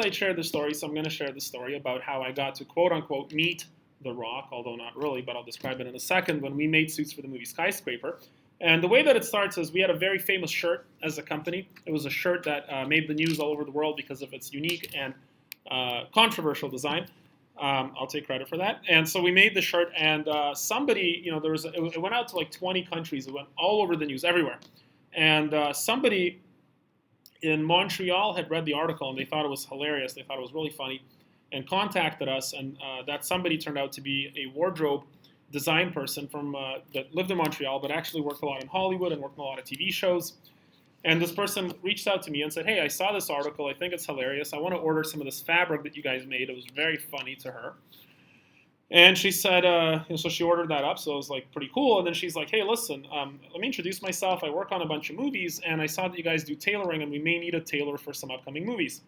I'd share the story, so I'm going to share the story about how I got to quote-unquote meet The Rock, although not really, but I'll describe it in a second, when we made suits for the movie Skyscraper. And the way that it starts is we had a very famous shirt as a company. It was a shirt that made the news all over the world because of its unique and controversial design. I'll take credit for that. And so we made the shirt, and somebody, it went out to like 20 countries. It went all over the news, everywhere. And somebody in Montreal had read the article, and they thought it was hilarious. They thought it was really funny, and contacted us. And that somebody turned out to be a wardrobe design person from that lived in Montreal, but actually worked a lot in Hollywood and worked on a lot of TV shows. And this person reached out to me and said, hey, I saw this article. I think it's hilarious. I want to order some of this fabric that you guys made. It was very funny to her. And she said, so she ordered that up. So it was like pretty cool. And then she's like, hey, listen, let me introduce myself. I work on a bunch of movies, and I saw that you guys do tailoring, and we may need a tailor for some upcoming movies.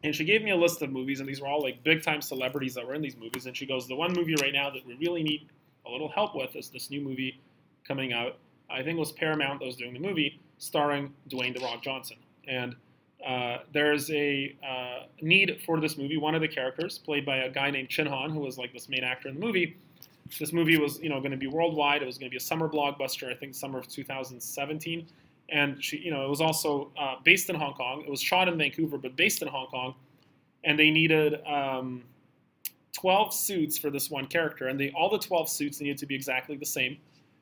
And she gave me a list of movies, and these were all like big-time celebrities that were in these movies. And she goes, the one movie right now that we really need a little help with is this new movie coming out. I think it was Paramount that was doing the movie, starring Dwayne "The Rock" Johnson. And there's a need for this movie. One of the characters, played by a guy named Chin Han, who was like this main actor in the movie. This movie was, going to be worldwide. It was going to be a summer blockbuster, I think summer of 2017. And it was also based in Hong Kong. It was shot in Vancouver, but based in Hong Kong. And they needed 12 suits for this one character, and all the 12 suits needed to be exactly the same.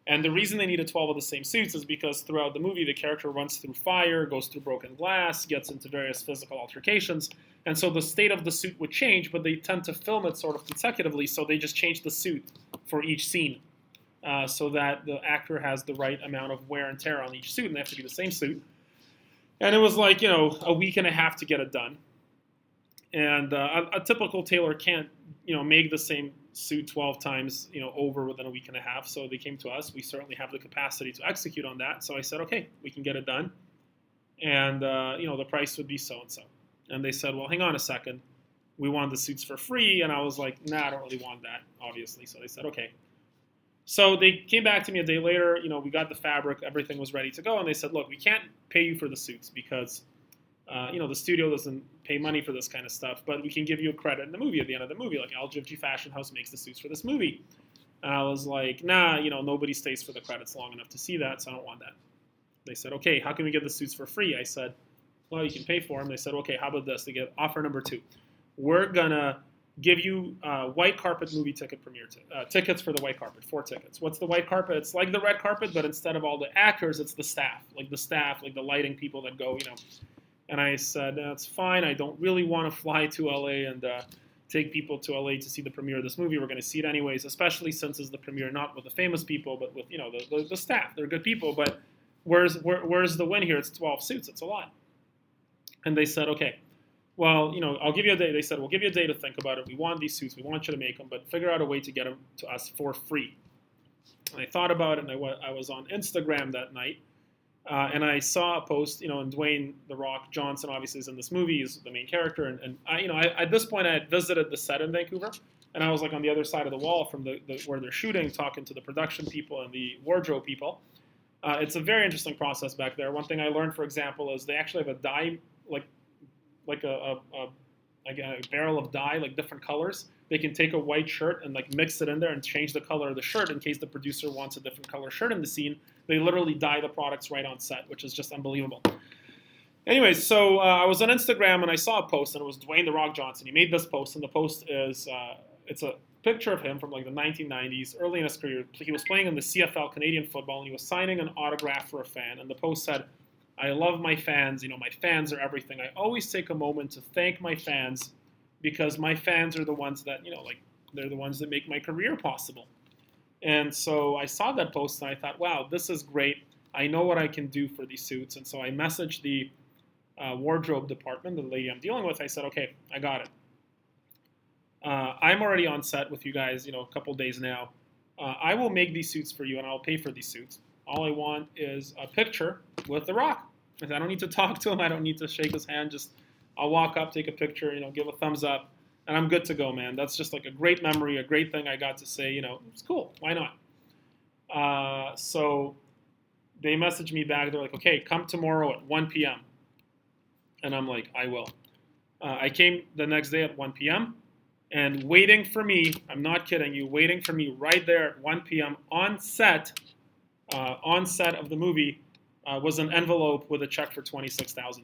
And the reason they needed 12 of the same suits is because throughout the movie, the character runs through fire, goes through broken glass, gets into various physical altercations. And so the state of the suit would change, but they tend to film it sort of consecutively, so they just change the suit for each scene so that the actor has the right amount of wear and tear on each suit, and they have to be the same suit. And it was like, a week and a half to get it done. And a typical tailor can't, make the same suit 12 times, over within a week and a half. So they came to us. We certainly have the capacity to execute on that. So I said, okay, we can get it done. And, the price would be so-and-so. And they said, well, hang on a second. We want the suits for free. And I was like, nah, I don't really want that, obviously. So they said, okay. So they came back to me a day later. We got the fabric. Everything was ready to go. And they said, look, we can't pay you for the suits because the studio doesn't pay money for this kind of stuff, but we can give you a credit in the movie at the end of the movie, like LGFG Fashion House makes the suits for this movie. And I was like, nah, nobody stays for the credits long enough to see that, so I don't want that. They said, okay, how can we get the suits for free? I said, well, you can pay for them. They said, okay, how about this? They get offer number 2. We're going to give you white carpet movie ticket premiere tickets for the white carpet, 4 tickets. What's the white carpet? It's like the red carpet, but instead of all the actors, it's the staff, like the lighting people that go, And I said, that's fine. I don't really want to fly to LA and take people to LA to see the premiere of this movie. We're going to see it anyways, especially since it's the premiere not with the famous people, but with the staff. They're good people, but where's the win here? It's 12 suits. It's a lot. And they said, okay, well, I'll give you a day. They said, we'll give you a day to think about it. We want these suits. We want you to make them, but figure out a way to get them to us for free. And I thought about it, and I was on Instagram that night. And I saw a post, and Dwayne "The Rock" Johnson obviously is in this movie. He's the main character, and at this point I had visited the set in Vancouver, and I was like on the other side of the wall from where they're shooting, talking to the production people and the wardrobe people. It's a very interesting process back there. One thing I learned, for example, is they actually have a dye, like a barrel of dye, like different colors. They can take a white shirt and like mix it in there and change the color of the shirt in case the producer wants a different color shirt in the scene. They literally dye the products right on set, which is just unbelievable. Anyways, so I was on Instagram and I saw a post, and it was Dwayne "The Rock" Johnson. He made this post, and the post is it's a picture of him from like the 1990s, early in his career. He was playing in the CFL, Canadian football, and he was signing an autograph for a fan. And the post said, "I love my fans. My fans are everything. I always take a moment to thank my fans because my fans are the ones that, they're the ones that make my career possible." And so I saw that post and I thought, wow, this is great. I know what I can do for these suits. And so I messaged the wardrobe department, the lady I'm dealing with. I said, okay, I got it. I'm already on set with you guys, a couple days now. I will make these suits for you and I'll pay for these suits. All I want is a picture with The Rock. I don't need to talk to him. I don't need to shake his hand. Just I'll walk up, take a picture, give a thumbs up, and I'm good to go, man. That's just like a great memory, a great thing I got to say. It's cool. Why not? So they messaged me back. They're like, okay, come tomorrow at 1 p.m. And I'm like, I will. I came the next day at 1 p.m. and waiting for me, I'm not kidding you, waiting for me right there at 1 p.m. On set of the movie, was an envelope with a check for $26,000.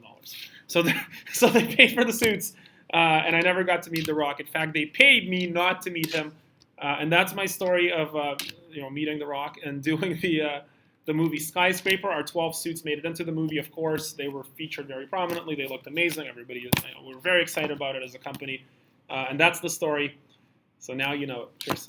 So, so they paid for the suits, and I never got to meet The Rock. In fact, they paid me not to meet him, and that's my story of meeting The Rock and doing the movie Skyscraper. Our 12 suits made it into the movie. Of course, they were featured very prominently. They looked amazing. Everybody, we were very excited about it as a company, and that's the story. So now you know it. Cheers.